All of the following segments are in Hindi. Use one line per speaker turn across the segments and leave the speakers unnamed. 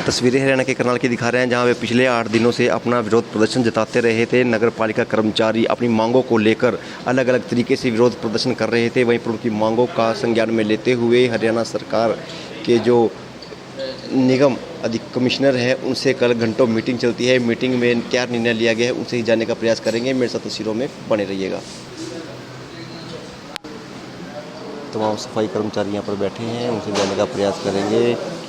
तस्वीरें हरियाणा के करनाल की दिखा रहे हैं, जहां वे पिछले 8 दिनों से अपना विरोध प्रदर्शन जताते रहे थे। नगर पालिका कर्मचारी अपनी मांगों को लेकर अलग अलग तरीके से विरोध प्रदर्शन कर रहे थे। वहीं पर उनकी मांगों का संज्ञान में लेते हुए हरियाणा सरकार के जो निगम अधिक कमिश्नर है उनसे कल घंटों मीटिंग चलती है। मीटिंग में क्या निर्णय लिया गया है उनसे ही जानने का प्रयास करेंगे। मेरे साथ तस्वीरों में बने रहिएगा। तमाम सफाई कर्मचारी यहाँ पर बैठे हैं, उनसे जानने का प्रयास करेंगे।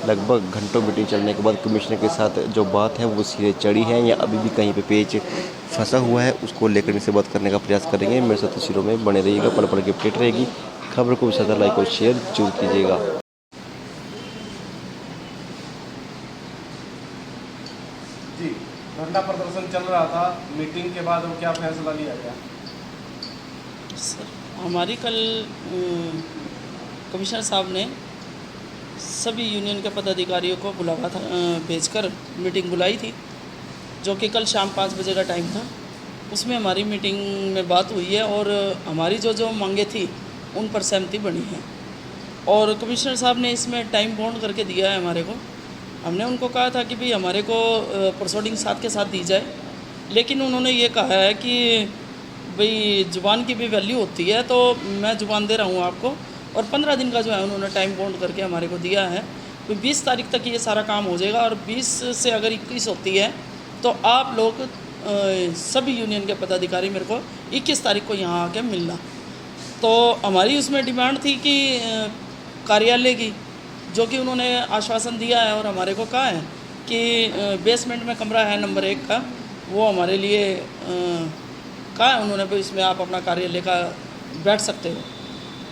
लगभग घंटों मीटिंग चलने के बाद कमिश्नर के साथ जो बात है वो सिरे चढ़ी है या अभी भी कहीं पे पेच फंसा हुआ है, उसको लेकर इनसे बात करने का प्रयास करेंगे। मेरे साथ तस्वीरों में बने रहिएगा, पल पल की अपडेट रहेगी। खबर को ज़्यादा लाइक और शेयर जरूर कीजिएगा।
जी, धरना प्रदर्शन चल रहा था, मीटिंग के बाद क्या फैसला लिया गया?
सर, हमारी कल कमिश्नर साहब ने सभी यूनियन के पदाधिकारियों को बुलावा था, भेजकर मीटिंग बुलाई थी, जो कि कल शाम 5 बजे का टाइम था। उसमें हमारी मीटिंग में बात हुई है और हमारी जो मांगे थी उन पर सहमति बनी है। और कमिश्नर साहब ने इसमें टाइम बाउंड करके दिया है हमारे को। हमने उनको कहा था कि भाई हमारे को प्रोसीडिंग साथ के साथ दी जाए, लेकिन उन्होंने ये कहा है कि भाई ज़ुबान की भी वैल्यू होती है, तो मैं ज़ुबान दे रहा हूँ आपको। और 15 दिन का जो है उन्होंने टाइम बाउंड करके हमारे को दिया है। तो 20 तारीख तक ये सारा काम हो जाएगा और 20 से अगर 21 होती है तो आप लोग सभी यूनियन के पदाधिकारी मेरे को 21 तारीख को यहाँ आके मिलना। तो हमारी उसमें डिमांड थी कि कार्यालय की, जो कि उन्होंने आश्वासन दिया है और हमारे को कहा है कि बेसमेंट में कमरा है नंबर 1 का, वो हमारे लिए कहा है उन्होंने, भी इसमें आप अपना कार्यालय का बैठ सकते हो।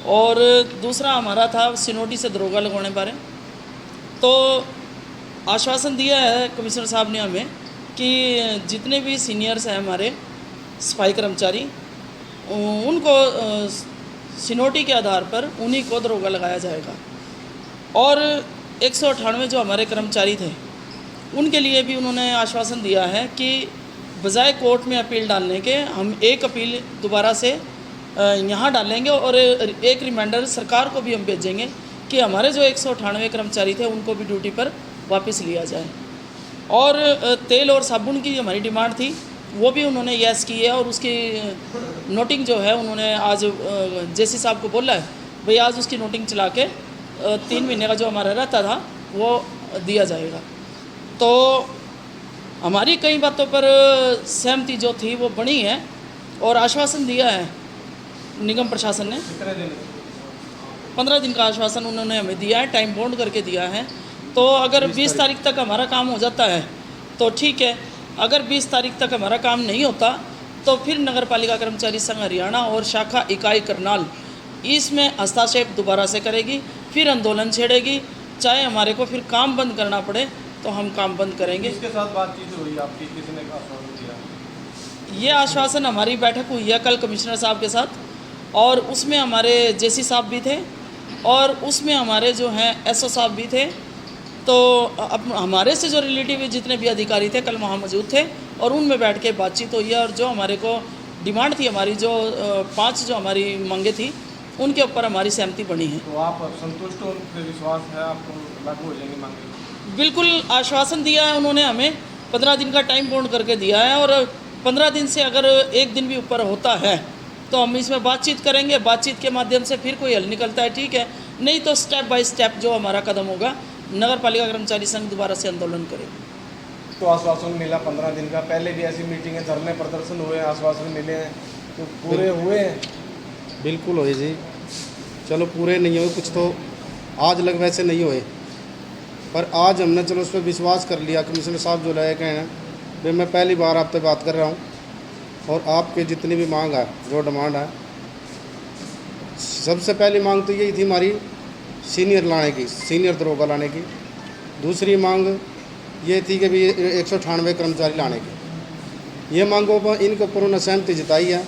और दूसरा हमारा था सिनोटी से दरोगा लगवाने बारे। तो आश्वासन दिया है कमिश्नर साहब ने हमें कि जितने भी सीनियर्स हैं हमारे सफाई कर्मचारी, उनको सिनोटी के आधार पर उन्हीं को दरोगा लगाया जाएगा। और 198 जो हमारे कर्मचारी थे उनके लिए भी उन्होंने आश्वासन दिया है कि बजाय कोर्ट में अपील डालने के हम एक अपील दोबारा से यहाँ डालेंगे और एक रिमाइंडर सरकार को भी हम भेजेंगे कि हमारे जो 198 कर्मचारी थे उनको भी ड्यूटी पर वापस लिया जाए। और तेल और साबुन की हमारी डिमांड थी, वो भी उन्होंने यस की है। और उसकी नोटिंग जो है उन्होंने आज जेसी साहब को बोला है भाई आज उसकी नोटिंग चला के 3 महीने का जो हमारा रहता था वो दिया जाएगा। तो हमारी कई बातों पर सहमति जो थी वो बनी है और आश्वासन दिया है निगम प्रशासन ने। 15 दिन का आश्वासन उन्होंने हमें दिया है, टाइम बाउंड करके दिया है। तो अगर 20 तारीख तक हमारा काम हो जाता है तो ठीक है, अगर 20 तारीख तक हमारा काम नहीं होता तो फिर नगर पालिका कर्मचारी संघ हरियाणा और शाखा इकाई करनाल इसमें हस्तक्षेप दोबारा से करेगी, फिर आंदोलन छेड़ेगी। चाहे हमारे को फिर काम बंद करना पड़े तो हम काम बंद करेंगे।
इसके साथ बातचीत हुई आपकी, किसने आश्वासन दिया?
ये आश्वासन हमारी बैठक हुई है कल कमिश्नर साहब के साथ, और उसमें हमारे जेसी साहब भी थे और उसमें हमारे जो हैं एसओ साहब भी थे। तो अब हमारे से जो रिलेटिव जितने भी अधिकारी थे कल वहाँ मौजूद थे और उनमें बैठ के बातचीत हुई है। और जो हमारे को डिमांड थी, हमारी जो 5 जो हमारी मांगे थी उनके ऊपर हमारी सहमति बनी है।
तो आप संतुष्ट हो, विश्वास है आपको लागू हो जाएंगी मांगे?
बिल्कुल आश्वासन दिया है उन्होंने हमें, 15 दिन का टाइम बाउंड करके दिया है। और 15 दिन से अगर एक दिन भी ऊपर होता है तो हम इसमें बातचीत करेंगे। बातचीत के माध्यम से फिर कोई हल निकलता है ठीक है, नहीं तो स्टेप बाय स्टेप जो हमारा कदम होगा, नगर पालिका कर्मचारी संघ दोबारा से आंदोलन करेगा।
तो आश्वासन मिला 15 दिन का, पहले भी ऐसी मीटिंगें, धरने प्रदर्शन हुए, आश्वासन मिले हैं, तो पूरे हुए हैं?
बिल्कुल हुए जी। चलो पूरे नहीं हुए, कुछ तो आज लग वैसे नहीं हुए, पर आज हमने चलो उस पर विश्वास कर लिया। कमिश्नर साहब जो लाए गए हैं भाई, मैं पहली बार आपसे बात कर रहा हूँ और आपके जितनी भी मांग है, जो डिमांड है, सबसे पहली मांग तो यही थी हमारी सीनियर लाने की, सीनियर दरोगा लाने की। दूसरी मांग ये थी कि भाई 198 कर्मचारी लाने की। ये मांगों पर इनके ऊपर उन्होंने सहमति जताई है।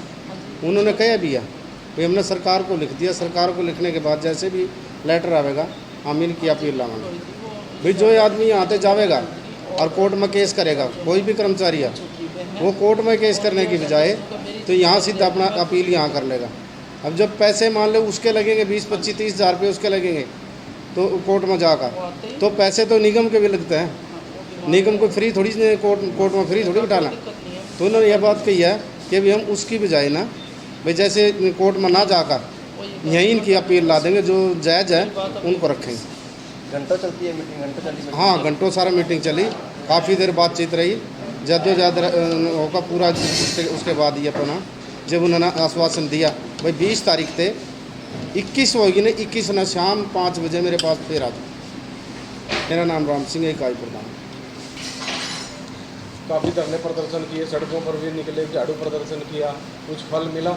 उन्होंने कहा भी है भाई हमने सरकार को लिख दिया, सरकार को लिखने के बाद जैसे भी लेटर आवेगा हम इनकी अपील लाएंगे। भाई जो आदमी यहाँ से जाएगा और कोर्ट में केस करेगा, कोई भी कर्मचारी है, वो कोर्ट में केस करने की बजाय तो यहाँ सीधा अपना अपील यहाँ कर लेगा। अब जब पैसे मान लो उसके लगेंगे 20, 25, 30 हज़ार रुपये उसके लगेंगे तो कोर्ट में जाकर, तो पैसे तो निगम के भी लगते हैं। निगम को फ्री थोड़ी कोर्ट में फ्री थोड़ी बिठाना। तो उन्होंने यह बात कही है कि भाई हम उसकी बजाय ना भाई जैसे कोर्ट में ना जाकर यहीं इनकी अपील ला देंगे, जो जायज़ है उनको रखेंगे।
घंटों चलती है मीटिंग, घंटों चली?
हाँ, घंटों सारा मीटिंग चली, काफ़ी देर बातचीत रही, जद्दोजहद होगा पूरा। उसके बाद ये अपना जब उन्होंने आश्वासन दिया भाई 20 तारीख से 21 होगी ना, 21 ना शाम 5 बजे मेरे पास फिर आ जाओ। मेरा नाम राम सिंह है, इकाई प्रधान।
काफ़ी धरने प्रदर्शन किए, सड़कों पर भी निकले, झाड़ू प्रदर्शन किया, कुछ फल मिला?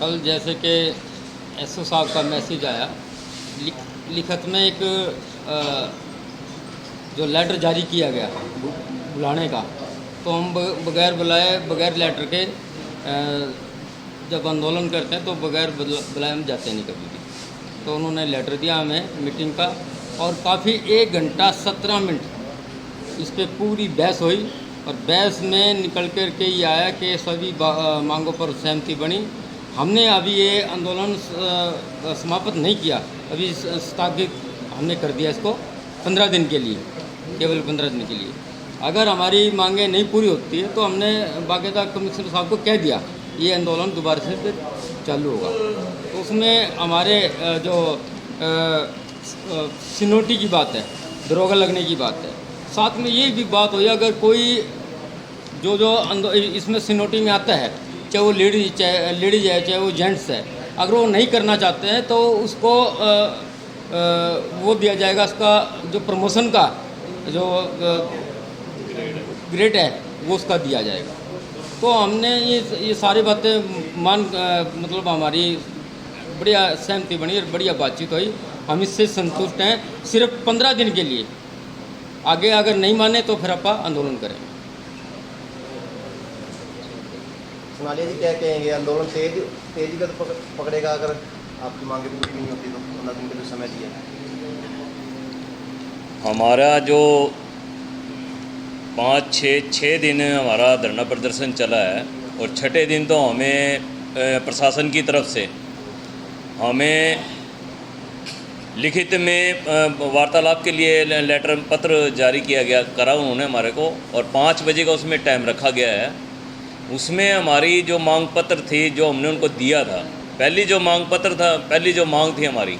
कल जैसे कि एसओ साहब का मैसेज आया लिखत में, एक जो लेटर जारी किया गया बुलाने का, तो हम बगैर बुलाए, बगैर लेटर के जब आंदोलन करते हैं तो बगैर बुलाए हम जाते नहीं कभी भी। तो उन्होंने लेटर दिया हमें मीटिंग का, और काफ़ी 1 घंटा 17 मिनट इस पर पूरी बहस हुई, और बहस में निकल कर के ये आया कि सभी मांगों पर सहमति बनी। हमने अभी ये आंदोलन समाप्त नहीं किया, अभी स्थगित हमने कर दिया इसको 15 दिन के लिए, केवल 15 दिन के लिए। अगर हमारी मांगें नहीं पूरी होती है तो हमने बाकायदा कमिश्नर साहब को कह दिया ये आंदोलन दोबारा से फिर चालू होगा। तो उसमें हमारे जो सिनोटी की बात है, दरोगा लगने की बात है, साथ में ये भी बात हुई अगर कोई जो इसमें सिनोटी में आता है, चाहे वो लेडीज है चाहे वो जेंट्स है, अगर वो नहीं करना चाहते हैं तो उसको वो दिया जाएगा, उसका जो प्रमोशन का जो ग्रेड है वो उसका दिया जाएगा। तो हमने ये सारी बातें मतलब हमारी बढ़िया सहमति बनी और बढ़िया बातचीत हुई, हम इससे संतुष्ट हैं। सिर्फ 15 दिन के लिए, आगे अगर नहीं माने तो फिर आप आंदोलन करेंगे।
सोनालिया जी क्या कहेंगे, आंदोलन तेजी का पकड़ेगा अगर आपकी मांगे पूरी नहीं होती तो? 15 दिन का जो समय दिया
हमारा जो 5-6 दिन हमारा धरना प्रदर्शन चला है, और 6ठे दिन तो हमें प्रशासन की तरफ से हमें लिखित में वार्तालाप के लिए लेटर पत्र जारी किया गया करा उन्होंने हमारे को, और 5 बजे का उसमें टाइम रखा गया है। उसमें हमारी जो मांग पत्र थी जो हमने उनको दिया था, पहली जो मांग पत्र था, पहली जो मांग थी हमारी,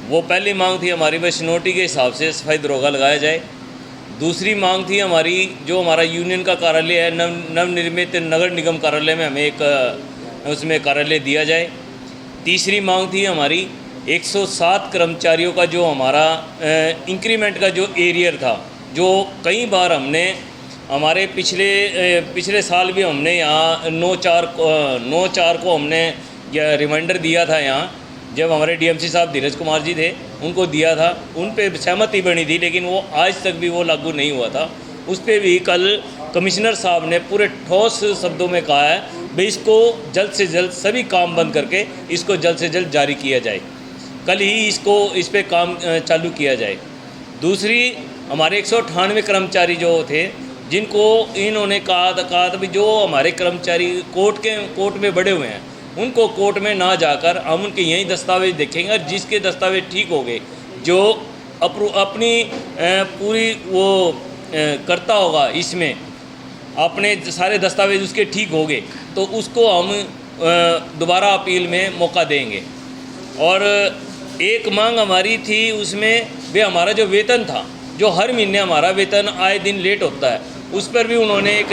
वो पहली मांग थी हमारी भाई सिनोटी के हिसाब से सफाई दरोगा लगाया जाए। दूसरी मांग थी हमारी जो हमारा यूनियन का कार्यालय है, नवनिर्मित नगर निगम कार्यालय में हमें एक उसमें कार्यालय दिया जाए। तीसरी मांग थी हमारी 107 कर्मचारियों का जो हमारा इंक्रीमेंट का जो एरियर था, जो कई बार हमने हमारे पिछले साल भी हमने यहाँ 9/4 को हमने रिमाइंडर दिया था, यहाँ जब हमारे डीएमसी साहब धीरज कुमार जी थे उनको दिया था, उन पे सहमति बनी थी, लेकिन वो आज तक भी वो लागू नहीं हुआ था। उस पर भी कल कमिश्नर साहब ने पूरे ठोस शब्दों में कहा है भाई इसको जल्द से जल्द सभी काम बंद करके इसको जल्द से जल्द जारी किया जाए, कल ही इस पे काम चालू किया जाए। दूसरी हमारे 198 कर्मचारी जो थे जिनको इन्होंने कहा था भी जो हमारे कर्मचारी कोर्ट में बढ़े हुए हैं उनको कोर्ट में ना जाकर हम उनके यही दस्तावेज देखेंगे, और जिसके दस्तावेज ठीक हो गए, जो अपनी पूरी वो करता होगा इसमें अपने सारे दस्तावेज उसके ठीक हो गए, तो उसको हम दोबारा अपील में मौका देंगे। और एक मांग हमारी थी उसमें वे हमारा जो वेतन था, जो हर महीने हमारा वेतन आए दिन लेट होता है, उस पर भी उन्होंने एक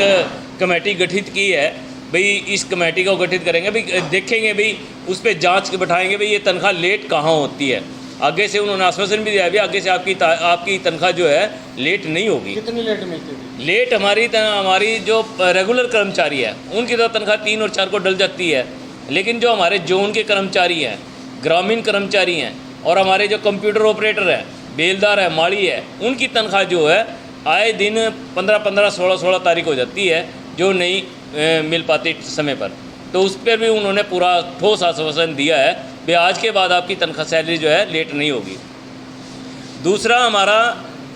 कमेटी गठित की है। भाई इस कमेटी को गठित करेंगे, भाई देखेंगे, भाई उस पर जांच बैठाएंगे भाई ये तनख्वाह लेट कहाँ होती है। आगे से उन्होंने आश्वासन भी दिया, भी आगे से आपकी तनख्वाह जो है लेट नहीं होगी।
कितनी लेट मिलती थी?
लेट हमारी जो रेगुलर कर्मचारी है उनकी तो तनख्वाह 3 और 4 को डल जाती है, लेकिन जो हमारे जोन के कर्मचारी हैं, ग्रामीण कर्मचारी हैं, और हमारे जो कंप्यूटर ऑपरेटर हैं, बेलदार है, माली है, उनकी तनख्वाह जो है आए दिन 15-15, 16-16 तारीख हो जाती है, जो नहीं मिल पाती समय पर। तो उस पर भी उन्होंने पूरा ठोस आश्वासन दिया है कि आज के बाद आपकी तनख्वाह सैलरी जो है लेट नहीं होगी। दूसरा हमारा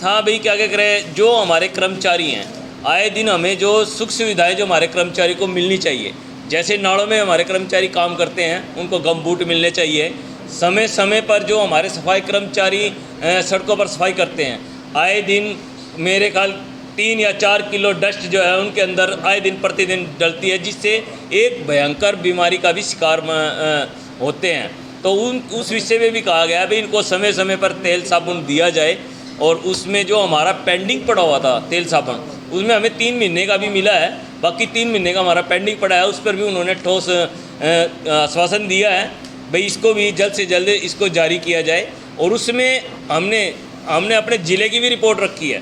था भाई क्या करें, जो हमारे कर्मचारी हैं आए दिन हमें जो सुख सुविधाएं जो हमारे कर्मचारी को मिलनी चाहिए, जैसे नालों में हमारे कर्मचारी काम करते हैं उनको गम बूट मिलने चाहिए, समय समय पर जो हमारे सफाई कर्मचारी सड़कों पर सफाई करते हैं आए दिन मेरे ख्याल 3 या 4 किलो डस्ट जो है उनके अंदर आए दिन प्रतिदिन डलती है, जिससे एक भयंकर बीमारी का भी शिकार होते हैं। तो उस विषय में भी कहा गया है भाई इनको समय समय पर तेल साबुन दिया जाए। और उसमें जो हमारा पेंडिंग पड़ा हुआ था तेल साबुन, उसमें हमें 3 महीने का भी मिला है, बाकी 3 महीने का हमारा पेंडिंग पड़ा है। उस पर भी उन्होंने ठोस आश्वासन दिया है भाई इसको भी जल्द से जल्द इसको जारी किया जाए। और उसमें हमने अपने ज़िले की भी रिपोर्ट रखी है,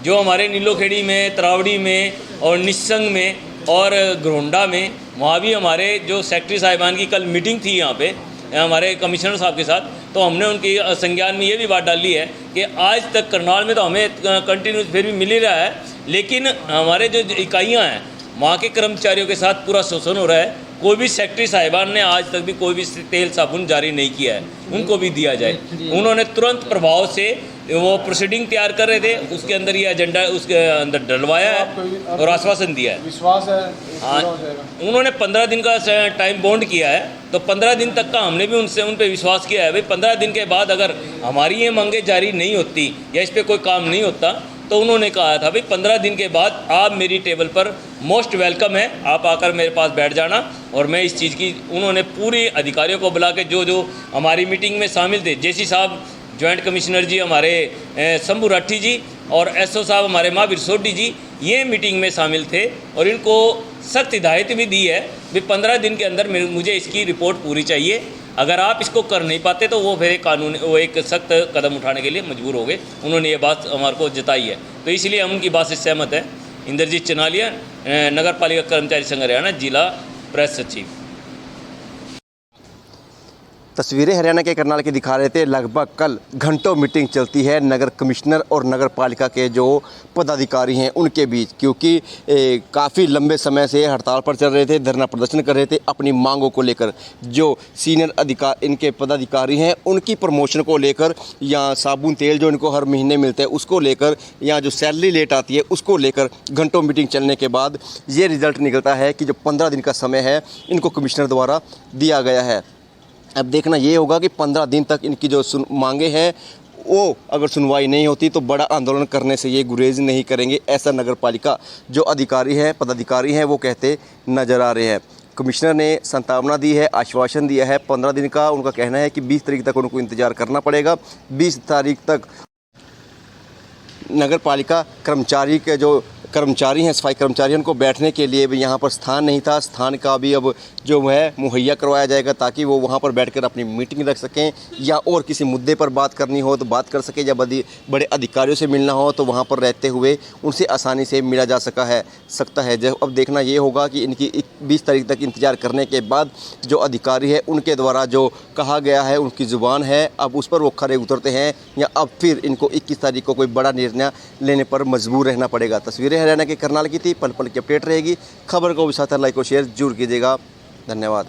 जो हमारे नीलोखेड़ी में, तरावड़ी में और निस्संग में और घरोंडा में, वहाँ भी हमारे जो सेक्रेटरी साहिबान की कल मीटिंग थी यहाँ पे हमारे कमिश्नर साहब के साथ, तो हमने उनकी संज्ञान में ये भी बात डाली है कि आज तक करनाल में तो हमें कंटिन्यूस फिर भी मिल ही रहा है, लेकिन हमारे जो इकाइयाँ हैं वहाँ के कर्मचारियों के साथ पूरा शोषण हो रहा है। कोई भी सेक्रेटरी साहिबान ने आज तक भी कोई भी तेल साबुन जारी नहीं किया है, उनको भी दिया जाए। उन्होंने तुरंत प्रभाव से वो प्रोसीडिंग तैयार कर रहे थे, उसके अंदर ये एजेंडा उसके अंदर डलवाया है और आश्वासन दिया है।
विश्वास है
हाँ,
पूरा हो जाएगा।
उन्होंने 15 दिन का टाइम बॉन्ड किया है, तो 15 दिन तक का हमने भी उन पे विश्वास किया है भाई 15 दिन के बाद अगर हमारी ये मांगे जारी नहीं होती या इस पर कोई काम नहीं होता, तो उन्होंने कहा था भाई 15 दिन के बाद आप मेरी टेबल पर मोस्ट वेलकम है, आप आकर मेरे पास बैठ जाना। और मैं इस चीज़ की उन्होंने पूरी अधिकारियों को बुला के जो हमारी मीटिंग में शामिल थे, जेसी साहब जॉइंट कमिश्नर जी हमारे शंभू राठी जी और एसओ साहब हमारे महावीर सोडी जी, ये मीटिंग में शामिल थे और इनको सख्त हिदायत भी दी है भी 15 दिन के अंदर मुझे इसकी रिपोर्ट पूरी चाहिए। अगर आप इसको कर नहीं पाते तो वो फिर वो एक सख्त कदम उठाने के लिए मजबूर हो गए। उन्होंने ये बात हमारे को जताई है, तो इसलिए हम उनकी बात से सहमत हैं। इंद्रजीत चनालिया, नगर पालिका कर्मचारी संघ हरियाणा, जिला प्रेस सचिव।
तस्वीरें हरियाणा के करनाल की दिखा रहे थे। लगभग कल घंटों मीटिंग चलती है नगर कमिश्नर और नगर पालिका के जो पदाधिकारी हैं उनके बीच, क्योंकि काफ़ी लंबे समय से हड़ताल पर चल रहे थे, धरना प्रदर्शन कर रहे थे अपनी मांगों को लेकर। जो सीनियर इनके पदाधिकारी हैं उनकी प्रमोशन को लेकर, या साबुन तेल जो इनको हर महीने मिलते हैं उसको लेकर, या जो सैलरी लेट आती है उसको लेकर घंटों मीटिंग चलने के बाद ये रिज़ल्ट निकलता है कि जो 15 दिन का समय है इनको कमिश्नर द्वारा दिया गया है। अब देखना ये होगा कि 15 दिन तक इनकी जो मांगे हैं वो अगर सुनवाई नहीं होती तो बड़ा आंदोलन करने से ये गुरेज नहीं करेंगे, ऐसा नगर पालिका जो अधिकारी हैं, पदाधिकारी हैं, वो कहते नज़र आ रहे हैं। कमिश्नर ने संतावना दी है, आश्वासन दिया है 15 दिन का। उनका कहना है कि 20 तारीख तक उनको इंतज़ार करना पड़ेगा। 20 तारीख तक नगर पालिका कर्मचारी के जो कर्मचारी हैं, सफाई कर्मचारी, उनको बैठने के लिए भी यहाँ पर स्थान नहीं था। स्थान का भी अब जो है मुहैया करवाया जाएगा ताकि वो वहाँ पर बैठकर अपनी मीटिंग रख सकें, या और किसी मुद्दे पर बात करनी हो तो बात कर सकें, या बड़े अधिकारियों से मिलना हो तो वहाँ पर रहते हुए उनसे आसानी से मिला जा सकता है। जब अब देखना ये होगा कि इनकी 20 तारीख तक इंतज़ार करने के बाद जो अधिकारी है उनके द्वारा जो कहा गया है, उनकी ज़ुबान है, अब उस पर वो खरे उतरते हैं या अब फिर इनको 21 तारीख को कोई बड़ा निर्णय लेने पर मजबूर रहना पड़ेगा। तस्वीरें हरियाणा के करनाल की थी। पल पल की अपडेट रहेगी। खबर को भी साथ लाइक और शेयर जरूर कीजिएगा। धन्यवाद।